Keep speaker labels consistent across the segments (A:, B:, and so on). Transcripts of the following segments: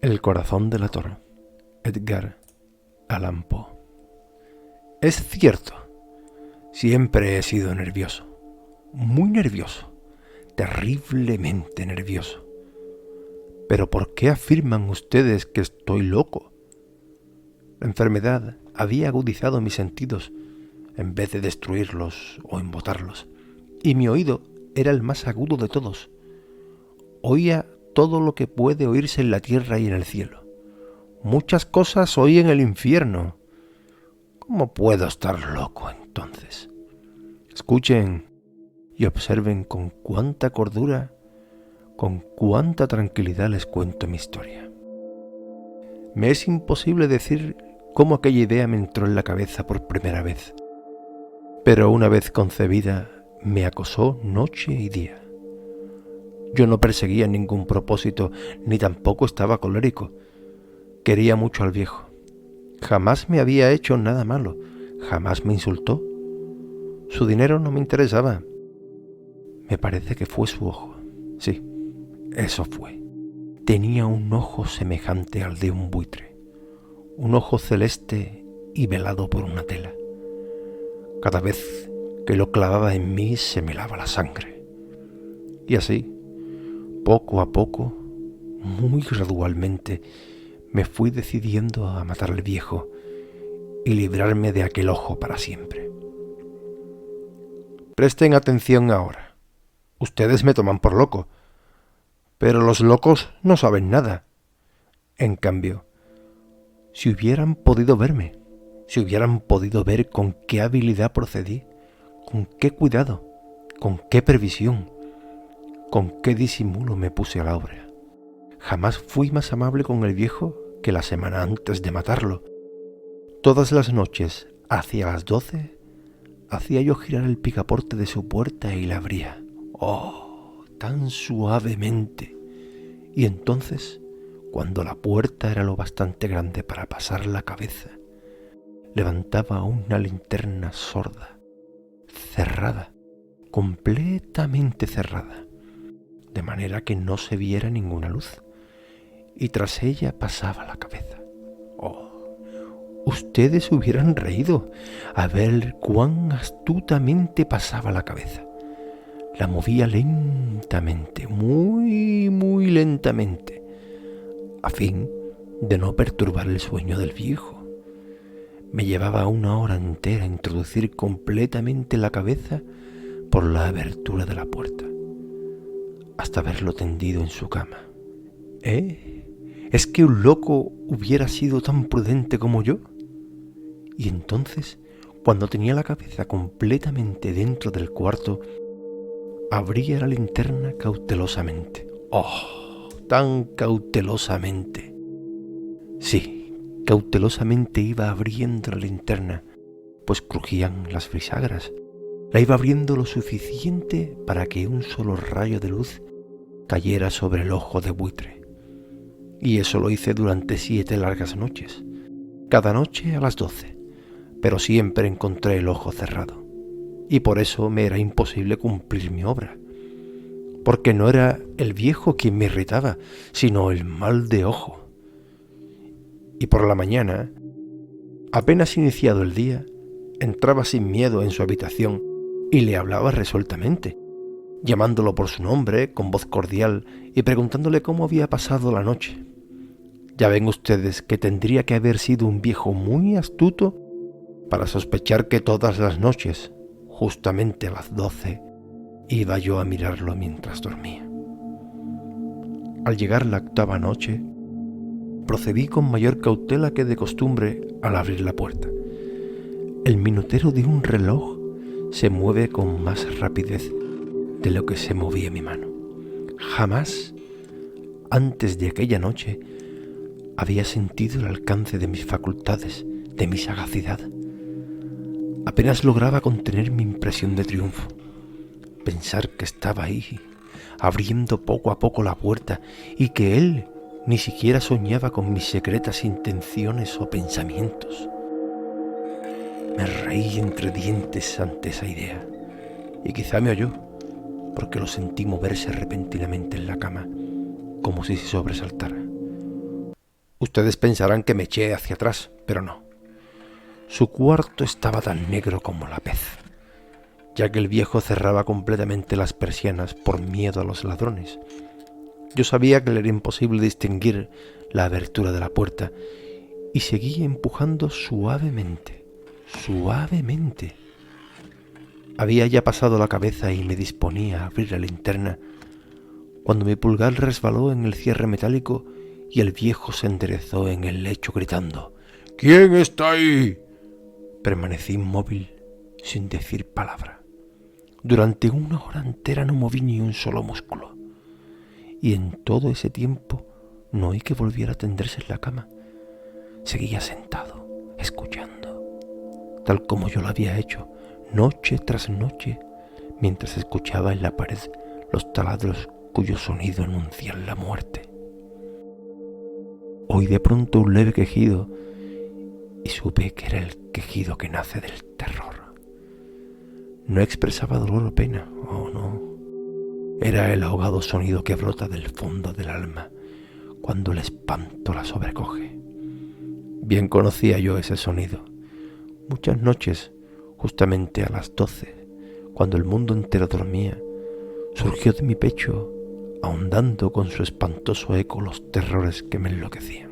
A: El corazón del ator, Edgar Allan Poe. Es cierto, siempre he sido nervioso, muy nervioso, terriblemente nervioso. ¿Pero por qué afirman ustedes que estoy loco? La enfermedad había agudizado mis sentidos en vez de destruirlos o embotarlos, y mi oído era el más agudo de todos. Oía todo lo que puede oírse en la tierra y en el cielo. Muchas cosas oí en el infierno. ¿Cómo puedo estar loco entonces? Escuchen y observen con cuánta cordura, con cuánta tranquilidad les cuento mi historia. Me es imposible decir cómo aquella idea me entró en la cabeza por primera vez, pero una vez concebida me acosó noche y día. Yo no perseguía ningún propósito, ni tampoco estaba colérico. Quería mucho al viejo. Jamás me había hecho nada malo, jamás me insultó. Su dinero no me interesaba. Me parece que fue su ojo. Sí, eso fue. Tenía un ojo semejante al de un buitre, un ojo celeste y velado por una tela. Cada vez que lo clavaba en mí se me helaba la sangre. Y así, poco a poco, muy gradualmente, me fui decidiendo a matar al viejo y librarme de aquel ojo para siempre. Presten atención ahora. Ustedes me toman por loco, pero los locos no saben nada. En cambio, si hubieran podido verme, si hubieran podido ver con qué habilidad procedí, con qué cuidado, con qué previsión, con qué disimulo me puse a la obra. Jamás fui más amable con el viejo que la semana antes de matarlo. Todas las noches, hacia las 12, hacía yo girar el picaporte de su puerta y la abría. ¡Oh, tan suavemente! Y entonces, cuando la puerta era lo bastante grande para pasar la cabeza, levantaba una linterna sorda, cerrada, completamente cerrada, de manera que no se viera ninguna luz, y tras ella pasaba la cabeza. ¡Oh! Ustedes hubieran reído a ver cuán astutamente pasaba la cabeza. La movía lentamente, muy, muy lentamente, a fin de no perturbar el sueño del viejo. Me llevaba 1 hora entera introducir completamente la cabeza por la abertura de la puerta, hasta verlo tendido en su cama. ¿Es que un loco hubiera sido tan prudente como yo? Y entonces, cuando tenía la cabeza completamente dentro del cuarto, abría la linterna cautelosamente. ¡Oh! Tan cautelosamente. Sí, cautelosamente iba abriendo la linterna, pues crujían las bisagras. La iba abriendo lo suficiente para que un solo rayo de luz cayera sobre el ojo de buitre. Y eso lo hice durante 7 largas noches, cada noche a las 12, pero siempre encontré el ojo cerrado. Y por eso me era imposible cumplir mi obra, porque no era el viejo quien me irritaba, sino el mal de ojo. Y por la mañana, apenas iniciado el día, entraba sin miedo en su habitación y le hablaba resueltamente, llamándolo por su nombre con voz cordial y preguntándole cómo había pasado la noche. Ya ven ustedes que tendría que haber sido un viejo muy astuto para sospechar que todas las noches, justamente a las 12, iba yo a mirarlo mientras dormía. Al llegar la 8ª noche, procedí con mayor cautela que de costumbre al abrir la puerta. El minutero de un reloj se mueve con más rapidez de lo que se movía mi mano. Jamás, antes de aquella noche, había sentido el alcance de mis facultades, de mi sagacidad. Apenas lograba contener mi impresión de triunfo. Pensar que estaba ahí, abriendo poco a poco la puerta, y que él ni siquiera soñaba con mis secretas intenciones o pensamientos. Me reí entre dientes ante esa idea, y quizá me oyó, porque lo sentí moverse repentinamente en la cama, como si se sobresaltara. Ustedes pensarán que me eché hacia atrás, pero no. Su cuarto estaba tan negro como la pez, ya que el viejo cerraba completamente las persianas por miedo a los ladrones. Yo sabía que le era imposible distinguir la abertura de la puerta y seguí empujando suavemente. Había ya pasado la cabeza y me disponía a abrir la linterna cuando mi pulgar resbaló en el cierre metálico y el viejo se enderezó en el lecho gritando: «¿Quién está ahí?». Permanecí inmóvil sin decir palabra. Durante 1 hora entera no moví ni un solo músculo. Y en todo ese tiempo no oí que volviera a tenderse en la cama. Seguía sentado, escuchando, tal como yo lo había hecho noche tras noche, mientras escuchaba en la pared los taladros cuyo sonido anuncian la muerte. Oí de pronto un leve quejido y supe que era el quejido que nace del terror. No expresaba dolor o pena, oh no. Era el ahogado sonido que brota del fondo del alma cuando el espanto la sobrecoge. Bien conocía yo ese sonido. Muchas noches, justamente a las 12, cuando el mundo entero dormía, surgió de mi pecho, ahondando con su espantoso eco los terrores que me enloquecían.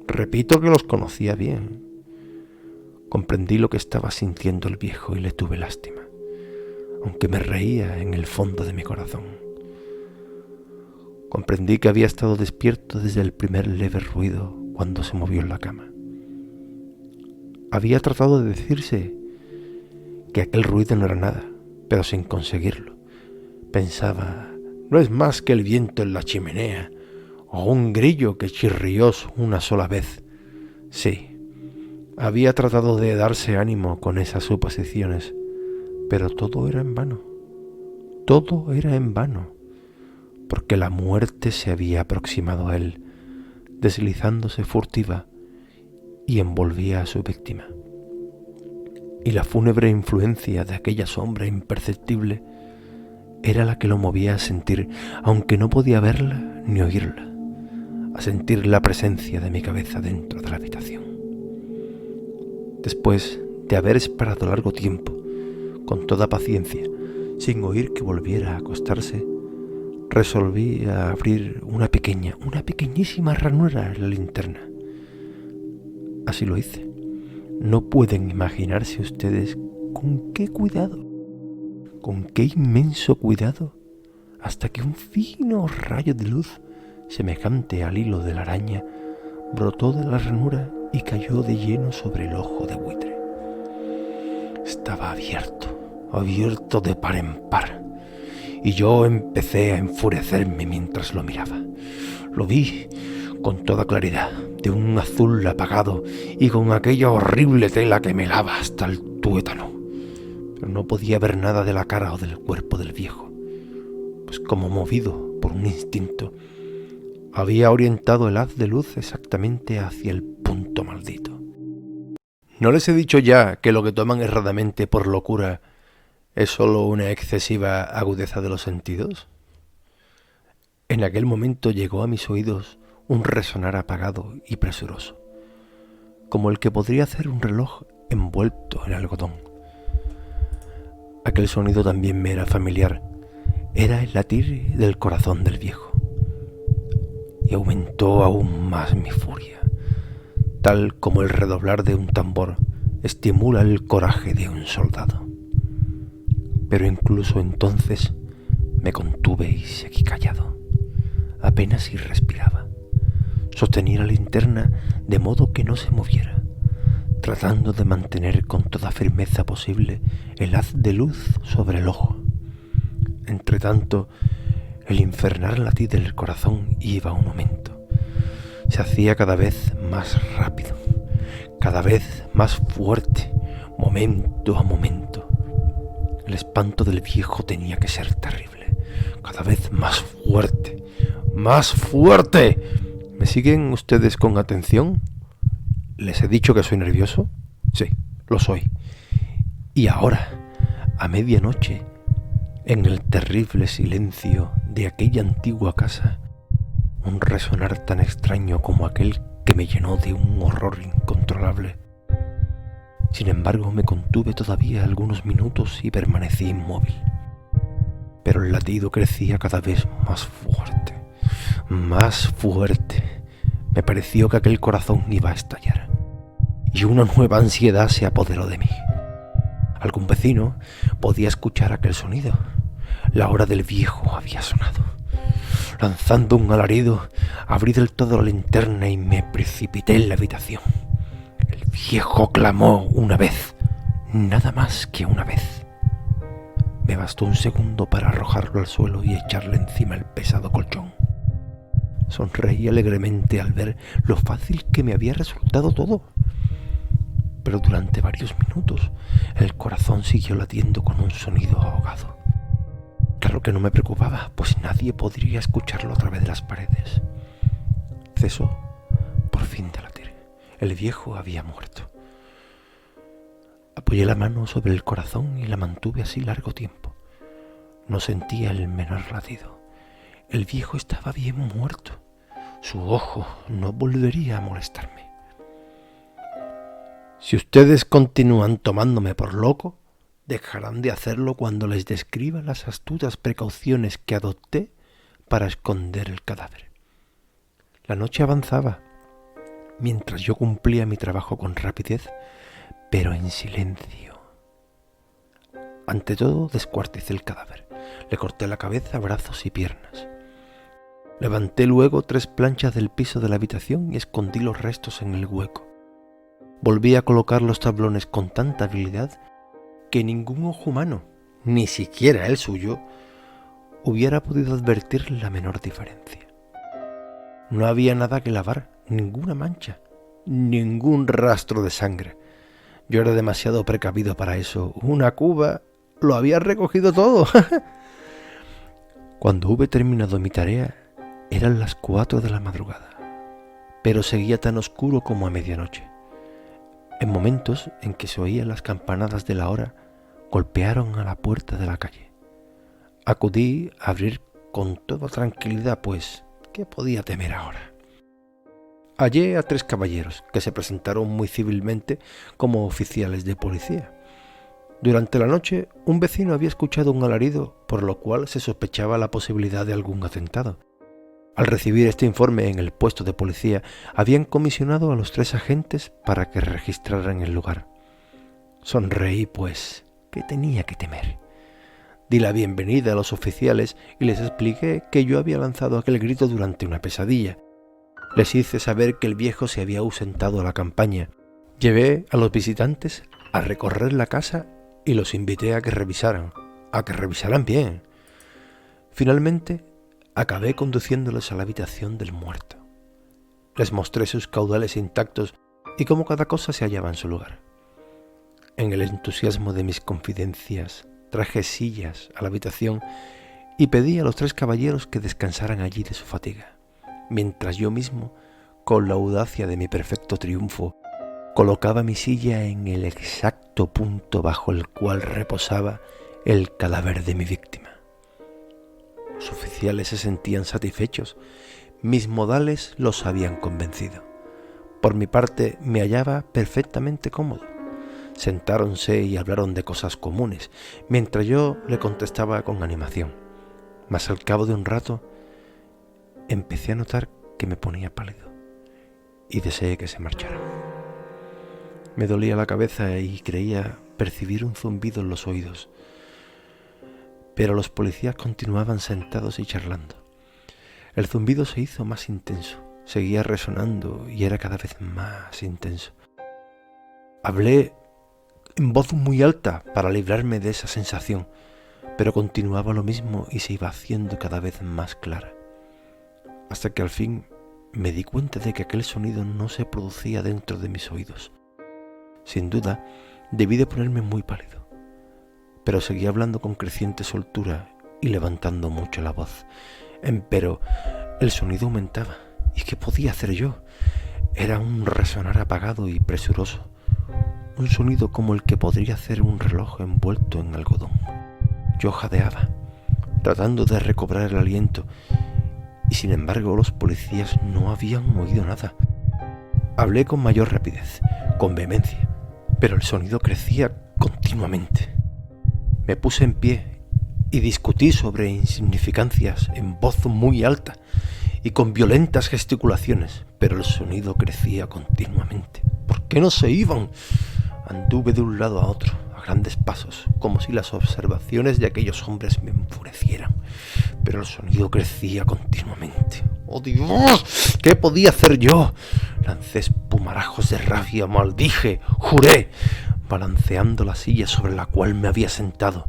A: Repito que los conocía bien. Comprendí lo que estaba sintiendo el viejo y le tuve lástima, aunque me reía en el fondo de mi corazón. Comprendí que había estado despierto desde el primer leve ruido cuando se movió en la cama. Había tratado de decirse que aquel ruido no era nada, pero sin conseguirlo. Pensaba, no es más que el viento en la chimenea o un grillo que chirrió una sola vez. Sí, había tratado de darse ánimo con esas suposiciones, pero todo era en vano. Todo era en vano, porque la muerte se había aproximado a él, deslizándose furtiva y envolvía a su víctima. Y la fúnebre influencia de aquella sombra imperceptible era la que lo movía a sentir, aunque no podía verla ni oírla, a sentir la presencia de mi cabeza dentro de la habitación. Después de haber esperado largo tiempo, con toda paciencia, sin oír que volviera a acostarse, resolví abrir una pequeñísima ranura en la linterna. Así lo hice. No pueden imaginarse ustedes con qué cuidado, con qué inmenso cuidado, hasta que un fino rayo de luz, semejante al hilo de la araña, brotó de la ranura y cayó de lleno sobre el ojo de buitre. Estaba abierto de par en par, y yo empecé a enfurecerme mientras lo miraba. Lo vi con toda claridad, de un azul apagado y con aquella horrible tela que me lava hasta el tuétano. Pero no podía ver nada de la cara o del cuerpo del viejo, pues como movido por un instinto, había orientado el haz de luz exactamente hacia el punto maldito. ¿No les he dicho ya que lo que toman erradamente por locura es solo una excesiva agudeza de los sentidos? En aquel momento llegó a mis oídos un resonar apagado y presuroso, como el que podría hacer un reloj envuelto en algodón. Aquel sonido también me era familiar, era el latir del corazón del viejo. Y aumentó aún más mi furia, tal como el redoblar de un tambor estimula el coraje de un soldado. Pero incluso entonces me contuve y seguí callado, apenas si respiraba. Sostenía la linterna de modo que no se moviera, tratando de mantener con toda firmeza posible el haz de luz sobre el ojo. Entretanto, el infernal latir del corazón iba a un aumento. Se hacía cada vez más rápido, cada vez más fuerte, momento a momento. El espanto del viejo tenía que ser terrible, cada vez más fuerte, ¡más fuerte! ¿Me siguen ustedes con atención? ¿Les he dicho que soy nervioso? Sí, lo soy. Y ahora, a medianoche, en el terrible silencio de aquella antigua casa, un resonar tan extraño como aquel que me llenó de un horror incontrolable. Sin embargo, me contuve todavía algunos minutos y permanecí inmóvil. Pero el latido crecía cada vez más fuerte, más fuerte. Me pareció que aquel corazón iba a estallar, y una nueva ansiedad se apoderó de mí. Algún vecino podía escuchar aquel sonido. La hora del viejo había sonado. Lanzando un alarido, abrí del todo la linterna y me precipité en la habitación. El viejo clamó una vez, nada más que una vez. Me bastó un segundo para arrojarlo al suelo y echarle encima el pesado colchón. Sonreí alegremente al ver lo fácil que me había resultado todo. Pero durante varios minutos el corazón siguió latiendo con un sonido ahogado. Claro que no me preocupaba, pues nadie podría escucharlo a través de las paredes. Cesó por fin de latir. El viejo había muerto. Apoyé la mano sobre el corazón y la mantuve así largo tiempo. No sentía el menor latido. El viejo estaba bien muerto. Su ojo no volvería a molestarme. Si ustedes continúan tomándome por loco, dejarán de hacerlo cuando les describa las astutas precauciones que adopté para esconder el cadáver. La noche avanzaba, mientras yo cumplía mi trabajo con rapidez, pero en silencio. Ante todo, descuarticé el cadáver. Le corté la cabeza, brazos y piernas. Levanté luego 3 planchas del piso de la habitación y escondí los restos en el hueco. Volví a colocar los tablones con tanta habilidad que ningún ojo humano, ni siquiera el suyo, hubiera podido advertir la menor diferencia. No había nada que lavar, ninguna mancha, ningún rastro de sangre. Yo era demasiado precavido para eso. Una cuba lo había recogido todo. Cuando hube terminado mi tarea, eran las 4 de la madrugada, pero seguía tan oscuro como a medianoche. En momentos en que se oían las campanadas de la hora, golpearon a la puerta de la calle. Acudí a abrir con toda tranquilidad, pues, ¿qué podía temer ahora? Hallé a 3 caballeros que se presentaron muy civilmente como oficiales de policía. Durante la noche, un vecino había escuchado un alarido, por lo cual se sospechaba la posibilidad de algún atentado. Al recibir este informe en el puesto de policía, habían comisionado a los 3 agentes para que registraran el lugar. Sonreí, pues, ¿qué tenía que temer? Di la bienvenida a los oficiales y les expliqué que yo había lanzado aquel grito durante una pesadilla. Les hice saber que el viejo se había ausentado a la campaña. Llevé a los visitantes a recorrer la casa y los invité a que revisaran bien. Finalmente, acabé conduciéndoles a la habitación del muerto. Les mostré sus caudales intactos y cómo cada cosa se hallaba en su lugar. En el entusiasmo de mis confidencias, traje sillas a la habitación y pedí a los 3 caballeros que descansaran allí de su fatiga, mientras yo mismo, con la audacia de mi perfecto triunfo, colocaba mi silla en el exacto punto bajo el cual reposaba el cadáver de mi víctima. Los oficiales se sentían satisfechos. Mis modales los habían convencido. Por mi parte, me hallaba perfectamente cómodo. Sentáronse y hablaron de cosas comunes, mientras yo le contestaba con animación. Mas al cabo de un rato, empecé a notar que me ponía pálido y deseé que se marchara. Me dolía la cabeza y creía percibir un zumbido en los oídos. Pero los policías continuaban sentados y charlando. El zumbido se hizo más intenso, seguía resonando y era cada vez más intenso. Hablé en voz muy alta para librarme de esa sensación, pero continuaba lo mismo y se iba haciendo cada vez más clara, hasta que al fin me di cuenta de que aquel sonido no se producía dentro de mis oídos. Sin duda, debí de ponerme muy pálido, pero seguía hablando con creciente soltura y levantando mucho la voz. Empero el sonido aumentaba. ¿Y qué podía hacer yo? Era un resonar apagado y presuroso, un sonido como el que podría hacer un reloj envuelto en algodón. Yo jadeaba, tratando de recobrar el aliento, y sin embargo los policías no habían oído nada. Hablé con mayor rapidez, con vehemencia, pero el sonido crecía continuamente. Me puse en pie y discutí sobre insignificancias en voz muy alta y con violentas gesticulaciones, pero el sonido crecía continuamente. ¿Por qué no se iban? Anduve de un lado a otro, a grandes pasos, como si las observaciones de aquellos hombres me enfurecieran, pero el sonido crecía continuamente. ¡Oh, Dios! ¿Qué podía hacer yo? Lancé espumarajos de rabia, maldije, juré, balanceando la silla sobre la cual me había sentado.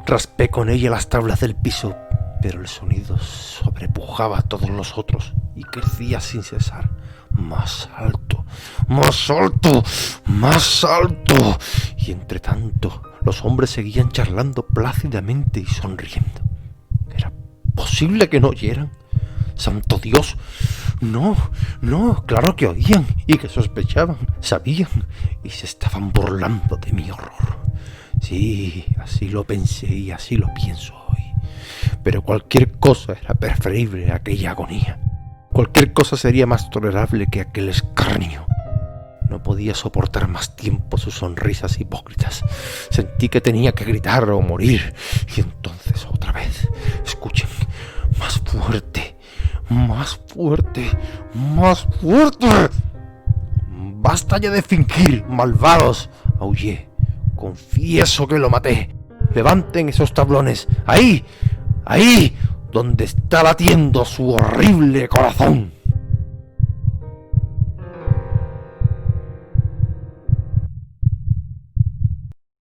A: Raspé con ella las tablas del piso, pero el sonido sobrepujaba a todos los otros y crecía sin cesar. Más alto, más alto, más alto. Y entre tanto, los hombres seguían charlando plácidamente y sonriendo. ¿Era posible que no oyeran? ¡Santo Dios! No, claro que oían y que sospechaban, sabían y se estaban burlando de mi horror. Sí, así lo pensé y así lo pienso hoy. Pero cualquier cosa era preferible a aquella agonía. Cualquier cosa sería más tolerable que aquel escarnio. No podía soportar más tiempo sus sonrisas hipócritas. Sentí que tenía que gritar o morir. Y entonces otra vez, escuchen, más fuerte, más fuerte, más fuerte. ¡Basta ya de fingir, malvados!, aullé. Confieso que lo maté. Levanten esos tablones. Ahí, donde está latiendo su horrible corazón.